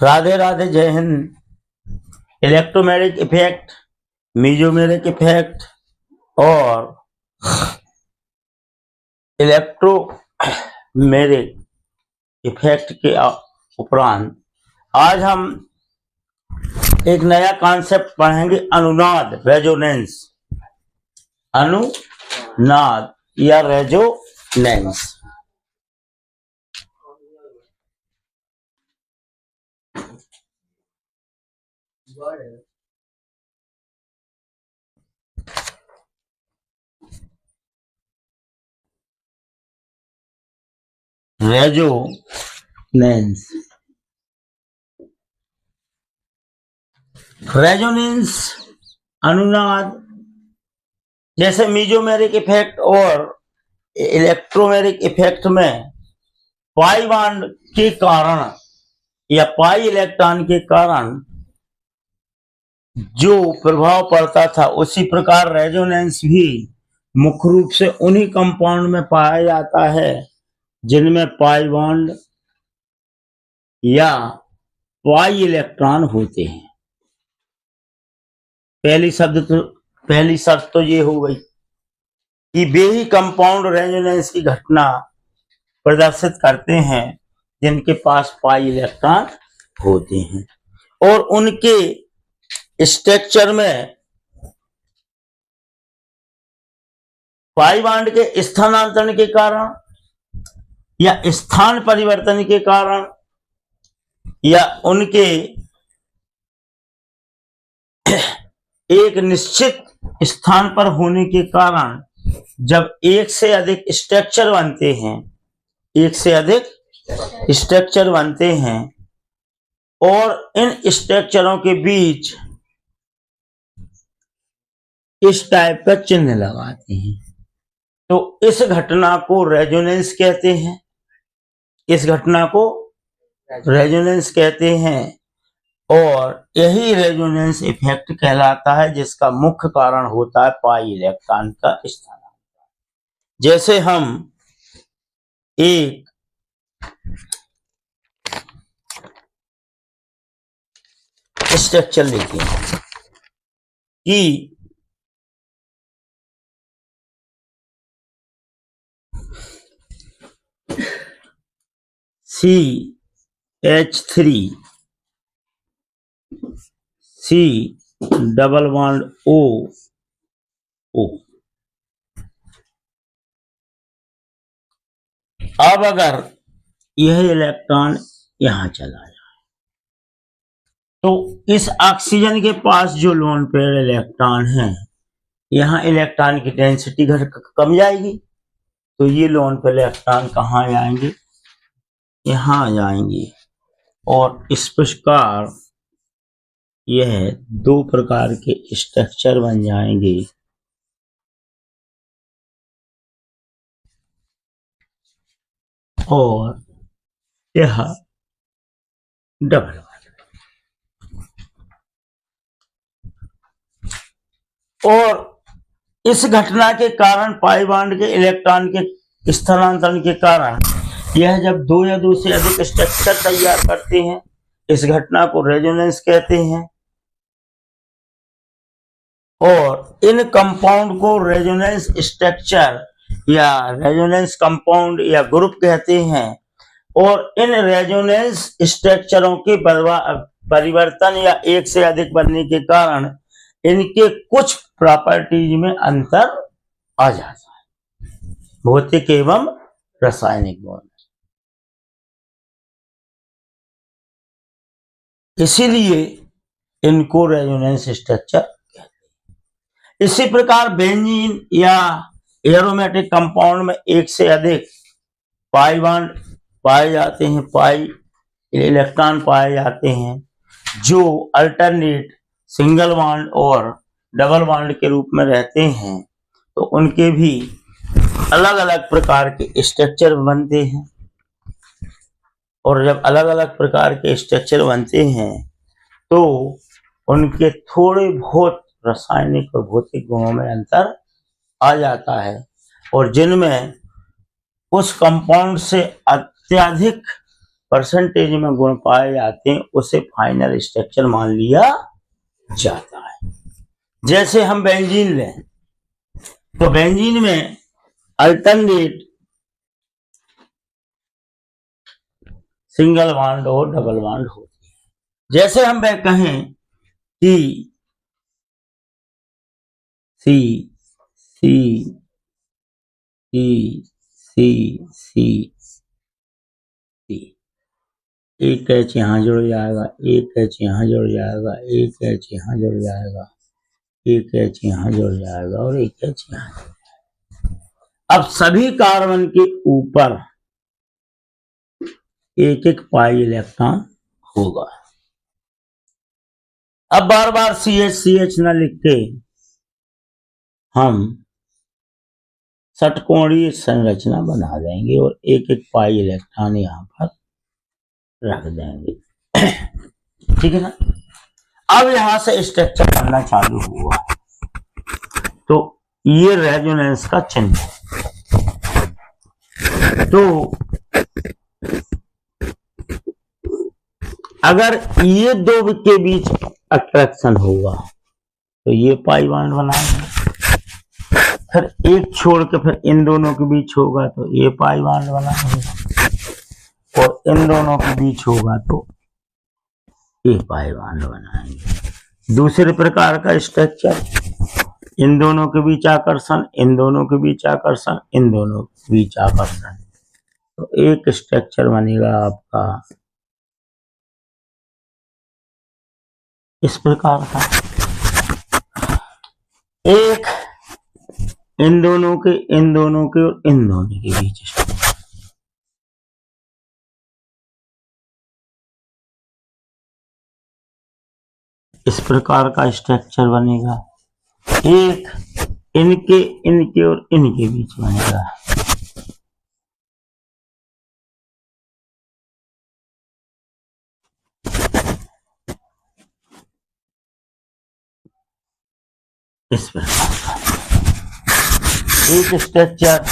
राधे राधे, जय Hind. Electromagnetic effect, mesomeric effect और electromagnetic effect के उपरांत आज हम एक नया कॉन्सेप्ट पढ़ेंगे, अनुनाद, रेजोनेंस। अनुनाद या रेजोनेंस। रेजोनेंस, रेजोनेंस, अनुनाद। जैसे मीजोमेरिक इफेक्ट और इलेक्ट्रोमैग्नेटिक इफेक्ट में पाई बॉन्ड के कारण या पाई इलेक्ट्रॉन के कारण जो प्रभाव पड़ता था, उसी प्रकार रेजोनेंस भी मुख्य रूप से उन्हीं कंपाउंड में पाया जाता है जिनमें पाई बॉन्ड या पाई इलेक्ट्रॉन होते हैं। पहली शर्त तो ये हो गई कि वे ही कंपाउंड रेजोनेंस की घटना प्रदर्शित करते हैं जिनके पास पाई इलेक्ट्रॉन होते हैं और उनके स्ट्रक्चर में पाई बॉन्ड के स्थानांतरण के कारण या स्थान परिवर्तन के कारण या उनके एक निश्चित स्थान पर होने के कारण जब एक से अधिक स्ट्रक्चर बनते हैं और इन स्ट्रक्चरों के बीच इस टाइप का चिन्ह लगाते हैं, तो इस घटना को रेजोनेंस कहते हैं। इस घटना को रेजोनेंस कहते हैं और यही रेजोनेंस इफेक्ट कहलाता है, जिसका मुख्य कारण होता है पाई इलेक्ट्रॉन का स्थानांतरण। जैसे हम एक स्ट्रक्चर लेते हैं कि CH3 C double bond O। अब अगर यह इलेक्ट्रॉन यहां चला जाए तो इस ऑक्सीजन के पास जो लोन पेयर इलेक्ट्रॉन है, यहां इलेक्ट्रॉन की डेंसिटी कम जाएगी, तो ये लोन पेयर इलेक्ट्रॉन कहाँ जाएंगे? यहां आ जाएंगे और इस प्रकार यह दो प्रकार के स्ट्रक्चर बन जाएंगे। और यह डबल और इस घटना के कारण पाई बॉन्ड के इलेक्ट्रॉन के स्थानांतरण के कारण यह जब दो या दो से अधिक स्ट्रक्चर तैयार करते हैं, इस घटना को रेजोनेंस कहते हैं और इन कंपाउंड को रेजोनेंस स्ट्रक्चर या रेजोनेंस कंपाउंड या ग्रुप कहते हैं। और इन रेजोनेंस स्ट्रक्चरों के परिवर्तन या एक से अधिक बनने के कारण इनके कुछ प्रॉपर्टीज में अंतर आ जाता है, भौतिक एवं रासायनिक गुण। इसीलिए इनको रेजोनेंस स्ट्रक्चर कहते हैं। इसी प्रकार बेंजीन या एरोमेटिक कंपाउंड में एक से अधिक पाई बॉन्ड पाए जाते हैं, पाई इलेक्ट्रॉन पाए जाते हैं, जो अल्टरनेट सिंगल बॉन्ड और डबल बॉन्ड के रूप में रहते हैं, तो उनके भी अलग अलग प्रकार के स्ट्रक्चर बनते हैं। और जब अलग अलग प्रकार के स्ट्रक्चर बनते हैं तो उनके थोड़े बहुत रासायनिक और भौतिक गुणों में अंतर आ जाता है और जिनमें उस कंपाउंड से अत्यधिक परसेंटेज में गुण पाए जाते हैं उसे फाइनल स्ट्रक्चर मान लिया जाता है। जैसे हम बेंजीन लें तो बेंजीन में अल्टरनेट सिंगल बॉन्ड और डबल बॉन्ड होती है। जैसे हम कहें कि सी सी सी सी सी सी, एक एच यहाँ जुड़ जाएगा, एक एच यहाँ जुड़ जाएगा, एक एच यहाँ जुड़ जाएगा, एक एच यहाँ जुड़ जाएगा और एक एच यहाँ। अब सभी कार्बन के ऊपर एक एक पाई इलेक्ट्रॉन होगा। अब बार बार CH न लिख के हम षटकोणीय संरचना बना देंगे और एक एक पाई इलेक्ट्रॉन यहां पर रख देंगे। ठीक है ना। अब यहां से स्ट्रक्चर बनना चालू हुआ तो ये रेजोनेंस का चिन्ह है। तो अगर ये दो के बीच अट्रैक्शन होगा तो ये पाई बॉन्ड बनाएंगे, फिर एक छोड़ के फिर इन दोनों के बीच होगा तो ये पाई बॉन्ड बनाएंगे और इन दोनों के बीच होगा तो ये पाई बॉन्ड बनाएंगे। दूसरे प्रकार का स्ट्रक्चर, इन दोनों के बीच आकर्षण, इन दोनों के बीच आकर्षण, इन दोनों के बीच आकर्षण, तो एक स्ट्रक्चर बनेगा आपका इस प्रकार का। एक इन दोनों के और इन दोनों के बीच इस प्रकार का स्ट्रक्चर बनेगा। एक इनके और इनके बीच बनेगा। इस प्रकार का एक स्ट्रक्चर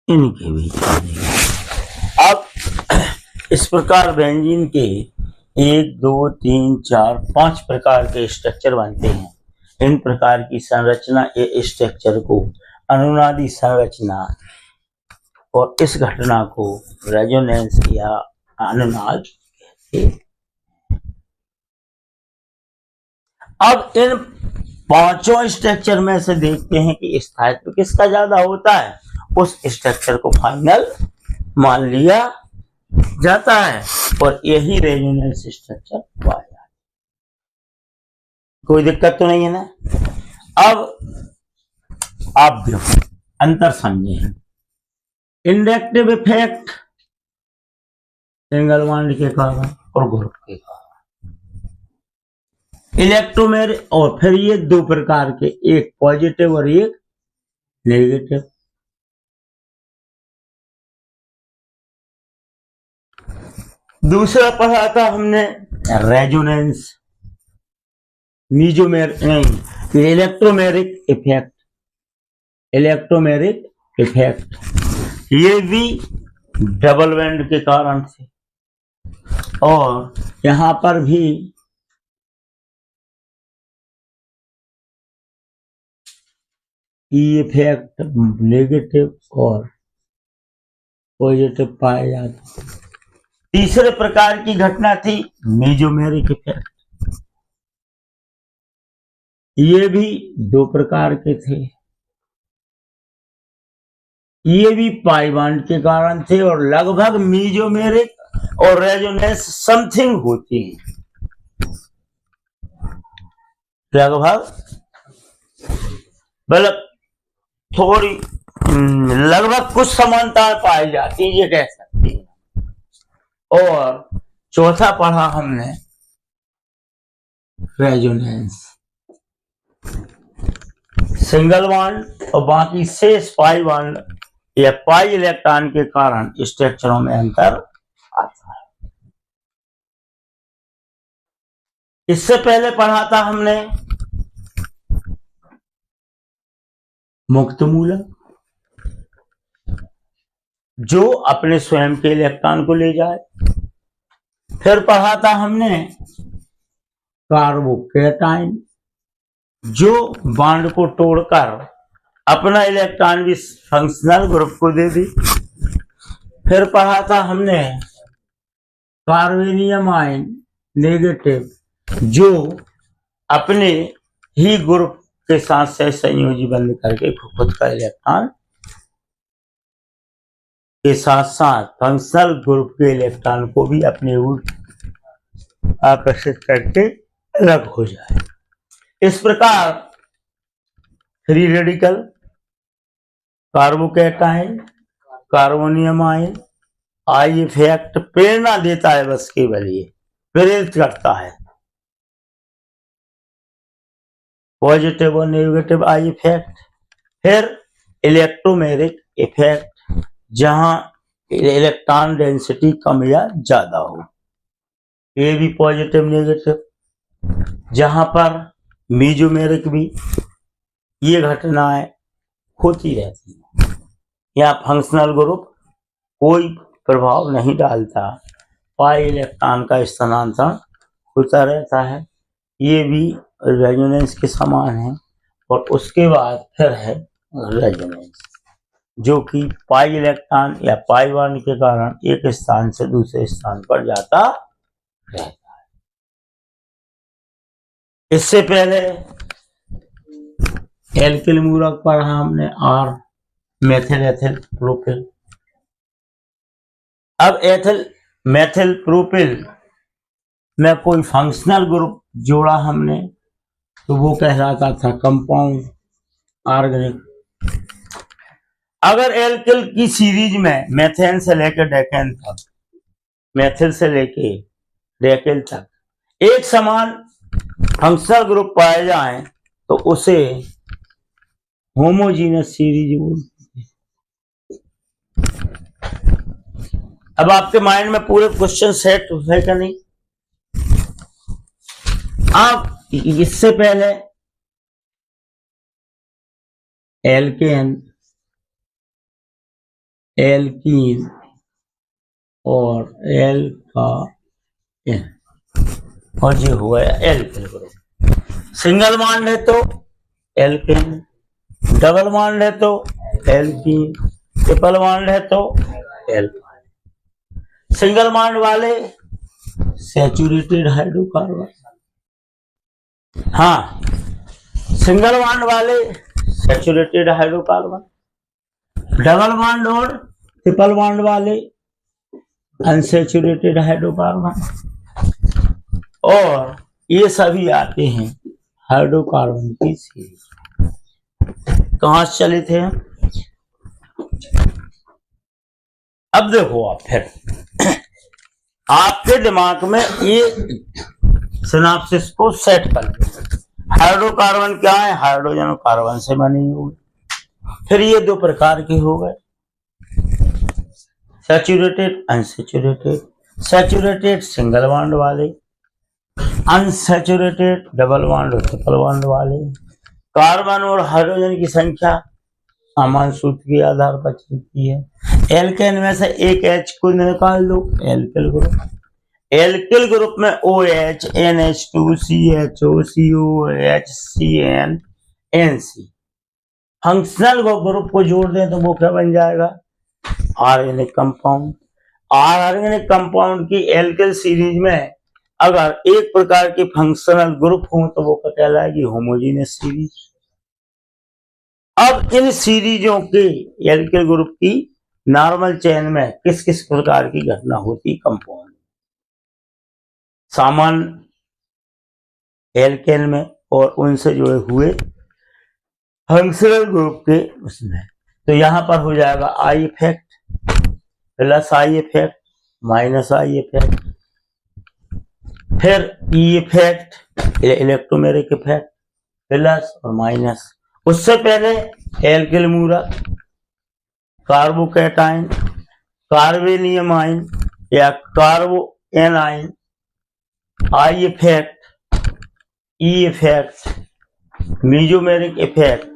इनके बीच बनेगा। अब इस प्रकार बेंजीन के 1 2 3 4 5 प्रकार के स्ट्रक्चर बनते हैं। इन प्रकार की संरचना ये स्ट्रक्चर को अनुनादी संरचना और इस घटना को रेजोनेंस या अनुनाद कहते हैं। अब इन पांचों स्ट्रक्चर में से देखते हैं कि स्थायित्व किसका ज्यादा होता है, उस स्ट्रक्चर को फाइनल मान लिया जाता है और यही रेजोनेंस स्ट्रक्चर पाया जाता है। कोई दिक्कत तो नहीं है ना। अब आप देखो अंतर समझे। इंडक्टिव इफेक्ट सिंगल बॉन्ड के कारण और ग्रुप के कारण, इलेक्ट्रोमेर, और फिर ये दो प्रकार के, एक पॉजिटिव और एक नेगेटिव। दूसरा पढ़ा था हमने रेजोनेंस, मीजोमेर नहीं, इलेक्ट्रोमेरिक इफेक्ट, इलेक्ट्रोमेरिक इफेक्ट ये भी डबल बैंड के कारण से, और यहां पर भी इफेक्ट नेगेटिव और पॉजिटिव पाए जाते। तीसरे प्रकार की घटना थी मेजोमेरिक इफेक्ट, ये भी दो प्रकार के थे, ये भी पाई बॉन्ड के कारण थे और लगभग मीजोमेरिक और रेजोनेंस समथिंग होती है, लगभग मतलब थोड़ी लगभग कुछ समानताएं पाई जाती है, ये कह सकते हैं। और चौथा पढ़ा हमने रेजोनेंस, सिंगल बॉन्ड और बाकी शेष पाई बॉन्ड या पाई इलेक्ट्रॉन के कारण स्ट्रक्चरों में अंतर आता है। इससे पहले पढ़ा था हमने मुक्त मूलक जो अपने स्वयं के इलेक्ट्रॉन को ले जाए। फिर पढ़ा था हमने कार्बोकैटायन जो बॉन्ड को तोड़कर अपना इलेक्ट्रॉन भी फंक्शनल ग्रुप को दे दी। फिर पढ़ा था हमने कार्बेनियम आयन नेगेटिव जो अपने ही ग्रुप के साथ से संयोजी बंद करके खुद का इलेक्ट्रॉन के साथ साथ फंक्शनल ग्रुप के इलेक्ट्रॉन को भी अपने ओर आकर्षित करके अलग हो जाए। इस प्रकार free radical, carbocation, carbonium ion I effect प्रेरणा देता है, बस केवल ये प्रेरित करता है। पॉजिटिव और नेगेटिव आई इफेक्ट। फिर इलेक्ट्रोमेरिक इफेक्ट जहां इलेक्ट्रॉन डेंसिटी कम या ज्यादा हो, ये भी पॉजिटिव नेगेटिव। जहां पर मीजोमेरिक भी ये घटनाएं होती रहती हैं। यहाँ फंक्शनल ग्रुप कोई प्रभाव नहीं डालता, पाई इलेक्ट्रॉन का स्थानांतरण होता रहता है। ये भी रेजोनेंस के समान है। और उसके बाद फिर है रेजोनेंस जो कि पाई इलेक्ट्रॉन या पाई बॉन्ड के कारण एक स्थान से दूसरे स्थान पर जाता रहता है। इससे पहले एल्किल मूलक पढ़ा हमने आर मेथिल एथिल प्रोपिल। अब एथिल मेथिल प्रोपिल में कोई फंक्शनल ग्रुप जोड़ा हमने तो वो कहलाता था कंपाउंड ऑर्गेनिक। अगर एल्किल की सीरीज में मेथेन से लेकर डेकेन तक, मेथिल से लेकर डेकेन तक एक समान फंक्शनल ग्रुप पाए जाएं तो उसे होमोजीनस सीरीज बोलते हैं। अब आपके माइंड में पूरे क्वेश्चन सेट है क्या नहीं? आप इससे पहले एल्केन, एल्कीन और एल्काइन और ये हुआ एल्किल ग्रुप। सिंगल बॉन्ड है तो एल्केन, डबल बॉन्ड है तो एल्कीन, ट्रिपल बॉन्ड है तो एल्काइन। सिंगल बॉन्ड वाले सैचुरेटेड हाइड्रोकार्बन, हाँ सिंगल बॉन्ड वाले सैचुरेटेड हाइड्रोकार्बन, डबल बॉन्ड और ट्रिपल बॉन्ड वाले अनसैचुरेटेड हाइड्रोकार्बन। और ये सभी आते हैं हाइड्रोकार्बन की सीरीज। कहां से चले थे हम? अब देखो आप फिर आपके दिमाग में ये सिनाप्सिस को सेट कर लो। हाइड्रोकार्बन क्या है? हाइड्रोजन और कार्बन से बनी हुई। फिर ये दो प्रकार के हो गए, saturated, unsaturated. Saturated single bond वाले, अनसैचुरेटेड डबल बॉन्ड और ट्रिपल बॉन्ड वाले। कार्बन और हाइड्रोजन की संख्या समान सूत्र के आधार पर चलती है। एल्केन में से एक H को निकाल लो, एल्किल ग्रुप। एल्किल ग्रुप में OH, NH2, CHO, COH, CN, NC। Functional group को जोड़ दें तो वो क्या बन जाएगा? Organic compound. ऑर्गेनिक कंपाउंड की एल्किल सीरीज में अगर एक प्रकार के फंक्शनल ग्रुप हो तो वो क्या कहलाएगी? Homogeneous series. अब इन सीरीजों के एल्किल ग्रुप की नॉर्मल चेन में किस किस प्रकार की घटना होती? कंपाउंड सामान्य एल्केन में और उनसे जुड़े हुए फंक्शनल ग्रुप के उसमें। तो यहां पर हो जाएगा I effect plus I effect minus I effect. फिर E effect electromeric effect plus और माइनस। उससे पहले एल्किल मूलक, कार्बोकैटायन, कार्बेनियम आयन या carbanion, I effect, E effect, mesomeric effect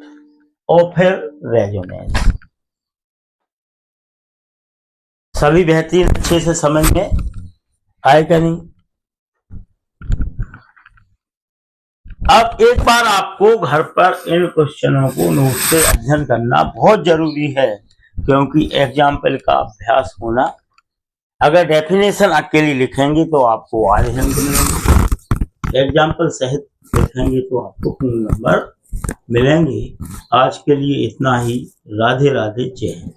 और फिर रेजोनेंस। सभी बेहतरीन अच्छे से समझ में आए क्या नहीं? अब एक बार आपको घर पर इन क्वेश्चनों को नोट से अध्ययन करना बहुत जरूरी है, क्योंकि एग्जाम्पल का अभ्यास होना। अगर डेफिनेशन अकेली लिखेंगे तो आपको आधे अंक मिलेंगे, एग्जाम्पल सहित लिखेंगे तो आपको पूर्ण नंबर मिलेंगे। आज के लिए इतना ही। राधे राधे, जय हिंद।